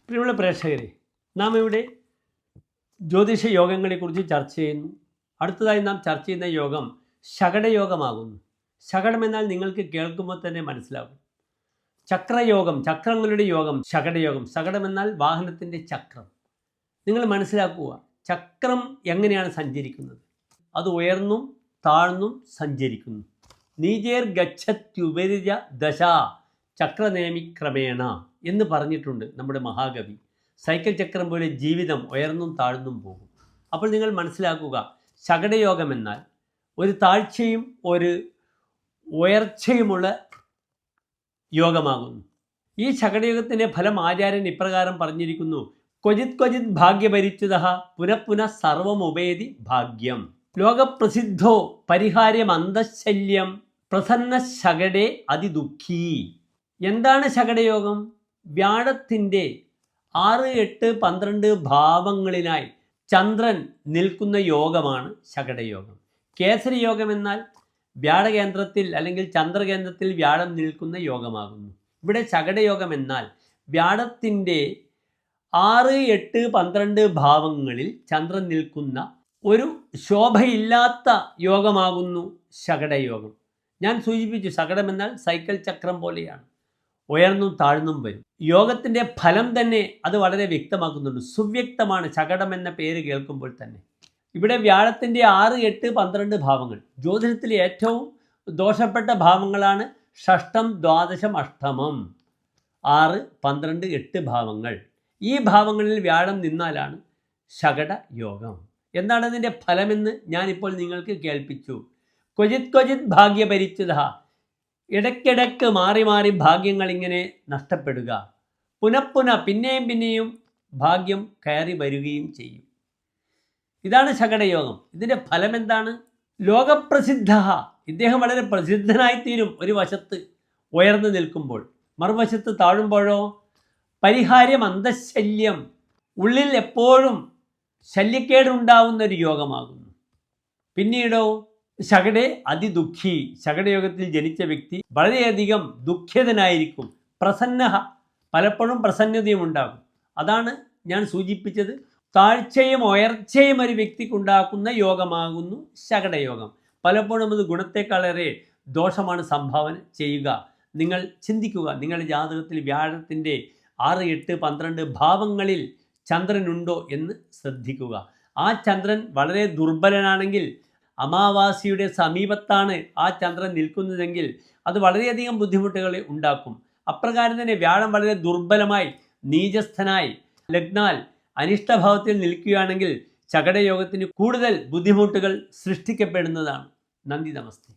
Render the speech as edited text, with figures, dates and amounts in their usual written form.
പ്രിയമുള്ള പ്രേക്ഷകരെ, നാം ഇവിടെ ജ്യോതിഷ യോഗങ്ങളെക്കുറിച്ച് ചർച്ച ചെയ്യുന്നു. അടുത്തതായി നാം ചർച്ച ചെയ്യുന്ന യോഗം ശകടയോഗമാകുന്നു. ശകടം എന്നാൽ നിങ്ങൾക്ക് കേൾക്കുമ്പോൾ തന്നെ മനസ്സിലാകും. ചക്രയോഗം, ചക്രങ്ങളുടെ യോഗം, ശകടയോഗം. ശകടം എന്നാൽ വാഹനത്തിൻ്റെ ചക്രം. നിങ്ങൾ മനസ്സിലാക്കുക, ചക്രം എങ്ങനെയാണ് സഞ്ചരിക്കുന്നത്? അത് ഉയർന്നും താഴ്ന്നും സഞ്ചരിക്കുന്നു. നീചേർ ഗച്ഛത്യുപരിജ ദശ ചക്രനേമി ക്രമേണ എന്ന് പറഞ്ഞിട്ടുണ്ട് നമ്മുടെ മഹാകവി. സൈക്കിൾ ചക്രം പോലെ ജീവിതം ഉയർന്നും താഴ്ന്നും പോകും. അപ്പോൾ നിങ്ങൾ മനസ്സിലാക്കുക, ശകടയോഗം എന്നാൽ ഒരു താഴ്ചയും ഒരു ഉയർച്ചയുമുള്ള യോഗമാകുന്നു. ഈ ശകടയോഗത്തിൻ്റെ ഫലം ആചാര്യൻ ഇപ്രകാരം പറഞ്ഞിരിക്കുന്നു: ക്വചിത് ക്വചിത് ഭാഗ്യപരിച്യുത പുനഃപുനഃ സർവമുപേതി ഭാഗ്യം. ലോകപ്രസിദ്ധോ പരിഹാര്യമന്തശല്യം പ്രസന്ന ശകടേ അതിദുഃഖീ. എന്താണ് ശകടയോഗം? വ്യാഴത്തിൻ്റെ 6, 8, 12 ഭാവങ്ങളിലായി ചന്ദ്രൻ നിൽക്കുന്ന യോഗമാണ് ശകടയോഗം. കേസരി യോഗം എന്നാൽ വ്യാഴകേന്ദ്രത്തിൽ അല്ലെങ്കിൽ ചന്ദ്രകേന്ദ്രത്തിൽ വ്യാഴം നിൽക്കുന്ന യോഗമാകുന്നു. ഇവിടെ ശകടയോഗം എന്നാൽ വ്യാഴത്തിൻ്റെ 6, 8, 12 ഭാവങ്ങളിൽ ചന്ദ്രൻ നിൽക്കുന്ന ഒരു ശോഭയില്ലാത്ത യോഗമാകുന്നു ശകടയോഗം. ഞാൻ സൂചിപ്പിച്ചു, ശകടം എന്നാൽ സൈക്കിൾ ചക്രം പോലെയാണ്, ഉയർന്നും താഴ്ന്നും വരും. യോഗത്തിൻ്റെ ഫലം തന്നെ അത് വളരെ വ്യക്തമാക്കുന്നുണ്ട്. സുവ്യക്തമാണ് ശകടം എന്ന പേര് കേൾക്കുമ്പോൾ തന്നെ. ഇവിടെ വ്യാഴത്തിൻ്റെ 6, 8, 12 ഭാവങ്ങൾ. ജ്യോതിഷത്തിലെ ഏറ്റവും ദോഷപ്പെട്ട ഭാവങ്ങളാണ് ഷഷ്ടം, ദ്വാദശം, അഷ്ടമം. 6, 12, 8 ഭാവങ്ങൾ. ഈ ഭാവങ്ങളിൽ വ്യാഴം നിന്നാലാണ് ശകട യോഗം. എന്താണ് അതിൻ്റെ ഫലമെന്ന് ഞാനിപ്പോൾ നിങ്ങൾക്ക് കേൾപ്പിച്ചു. ക്വചിത് ക്വചിത് ഭാഗ്യപരിച്യുത, ഇടയ്ക്കിടയ്ക്ക് മാറി മാറി ഭാഗ്യങ്ങൾ ഇങ്ങനെ നഷ്ടപ്പെടുക. പുനഃപുനഃ പിന്നെയും പിന്നെയും ഭാഗ്യം കയറി വരികയും ചെയ്യും. ഇതാണ് ശകടയോഗം. ഇതിൻ്റെ ഫലം എന്താണ്? ലോകപ്രസിദ്ധ, ഇദ്ദേഹം വളരെ പ്രസിദ്ധനായിത്തീരും ഒരു വശത്ത് ഉയർന്നു നിൽക്കുമ്പോൾ. മറുവശത്ത് താഴുമ്പോഴോ പരിഹാര്യം അന്തശല്യം, ഉള്ളിൽ എപ്പോഴും ശല്യക്കേടുണ്ടാവുന്നൊരു യോഗമാകുന്നു. പിന്നീടോ ശകടേ അതിദുഃഖി, ശകടയോഗത്തിൽ ജനിച്ച വ്യക്തി വളരെയധികം ദുഃഖിതനായിരിക്കും. പ്രസന്ന, പലപ്പോഴും പ്രസന്നതയും ഉണ്ടാകും. അതാണ് ഞാൻ സൂചിപ്പിച്ചത്. താഴ്ചയും ഉയർച്ചയും ഒരു വ്യക്തിക്കുണ്ടാക്കുന്ന യോഗമാകുന്നു ശകടയോഗം. പലപ്പോഴും അത് ഗുണത്തെക്കാളേറെ ദോഷമാണ് സംഭാവന ചെയ്യുക. നിങ്ങൾ ചിന്തിക്കുക, നിങ്ങളുടെ ജാതകത്തിൽ വ്യാഴത്തിൻ്റെ 6, 8, 12 ഭാവങ്ങളിൽ ചന്ദ്രനുണ്ടോ എന്ന് ശ്രദ്ധിക്കുക. ആ ചന്ദ്രൻ വളരെ ദുർബലനാണെങ്കിൽ, അമാവാസിയുടെ സമീപത്താണ് ആ ചന്ദ്രൻ നിൽക്കുന്നതെങ്കിൽ അത് വളരെയധികം ബുദ്ധിമുട്ടുകൾ ഉണ്ടാക്കും. അപ്രകാരം തന്നെ വ്യാഴം വളരെ ദുർബലമായി നീചസ്ഥനായി ലഗ്നാൽ അനിഷ്ടഭാവത്തിൽ നിൽക്കുകയാണെങ്കിൽ ശകടയോഗത്തിന് കൂടുതൽ ബുദ്ധിമുട്ടുകൾ സൃഷ്ടിക്കപ്പെടുന്നതാണ്. നന്ദി, നമസ്തേ.